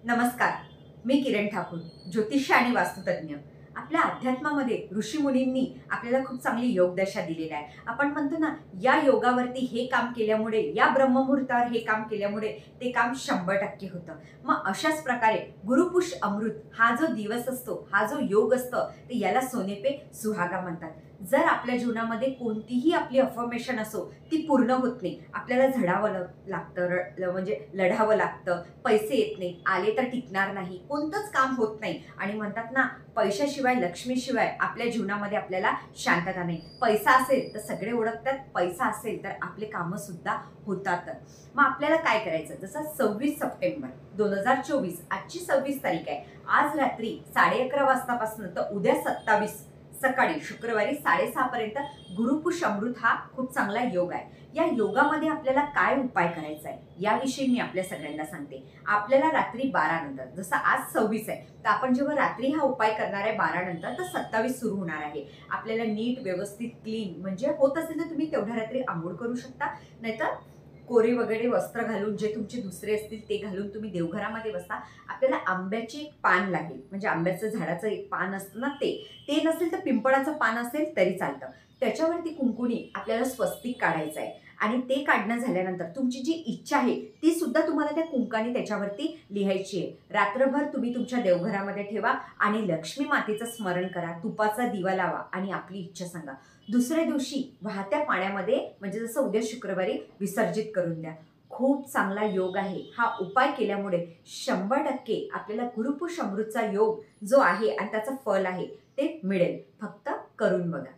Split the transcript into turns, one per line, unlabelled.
नमस्कार. मी किरण ठाकूर, ज्योतिष आणि वास्तुतज्ञ. आपल्या अध्यात्मामध्ये ऋषीमुनींनी आपल्याला खूप चांगली योगदशा दिलेली आहे. आपण म्हणतो ना, या योगावरती हे काम केल्यामुळे, या ब्रह्ममुहूर्तावर हे काम केल्यामुळे ते काम 100% होतं. मग अशाच प्रकारे गुरुपुष अमृत हा जो दिवस असतो, हा जो योग असतो, ते याला सोने पे सुहागा म्हणतात. जर आपल्या जीवनामध्ये कोणतीही आपली अफर्मेशन असो, ती पूर्ण होत नाही. आपल्याला झडावं लागतं, म्हणजे लढावं लागतं. पैसे येत नाही, आले तर टिकणार नाही, कोणतंच काम होत नाही. आणि म्हणतात ना, पैशाशिवाय, लक्ष्मीशिवाय आपल्या जीवनामध्ये आपल्याला शांतता नाही. पैसा असेल तर सगळे ओळखतात, पैसा असेल तर आपले कामं सुद्धा होतात. मग आपल्याला काय करायचं? जसं 26 सप्टेंबर 2024 आजची 26 तारीख आहे. आज रात्री 11:30 वाजतापासून तर उद्या 27 सकाळी शुक्रवारी 6:30 पर्यंत गुरुपुष अमृत हा खूप चांगला योग आहे. या योगामध्ये आपल्याला काय उपाय करायचा आहे याविषयी मी आपल्या सगळ्यांना सांगते. आपल्याला रात्री 12 नंतर, जसं आज 26 आहे, तर आपण जेव्हा रात्री हा उपाय करणार आहे 12 नंतर, तर 27 सुरू होणार आहे. आपल्याला नीट, व्यवस्थित, क्लीन, म्हणजे होत असेल तर तुम्ही तेवढ्या रात्री आंघोळ करू शकता, नाहीतर कोरे वगैरे वस्त्र घालून, जे तुमचे दुसरे असतील ते घालून तुम्ही देवघरामध्ये बसा. आपल्याला आंब्याची एक पान लागेल, म्हणजे आंब्याचं झाडाचं एक पान असतं ना, ते नसेल तर पिंपळाचं पान असेल तरी चालतं. त्याच्यावरती कुंकुनी आपल्याला स्वस्तिक काढायचं आहे. आणि ते काढणं झाल्यानंतर तुमची जी इच्छा आहे ती सुद्धा तुम्हाला त्या कुंकाने त्याच्यावरती लिहायची आहे. रात्रभर तुम्ही तुमच्या देवघरामध्ये ठेवा आणि लक्ष्मी मातेचं स्मरण करा, तुपाचा दिवा लावा आणि आपली इच्छा सांगा. दुसऱ्या दिवशी वाहत्या पाण्यामध्ये, म्हणजे जसं उद्या शुक्रवारी, विसर्जित करून द्या. खूप चांगला योग आहे. हा उपाय केल्यामुळे 100% आपल्याला गुरुपुष अमृतचा योग जो आहे आणि त्याचं फल आहे ते मिळेल. फक्त करून बघा.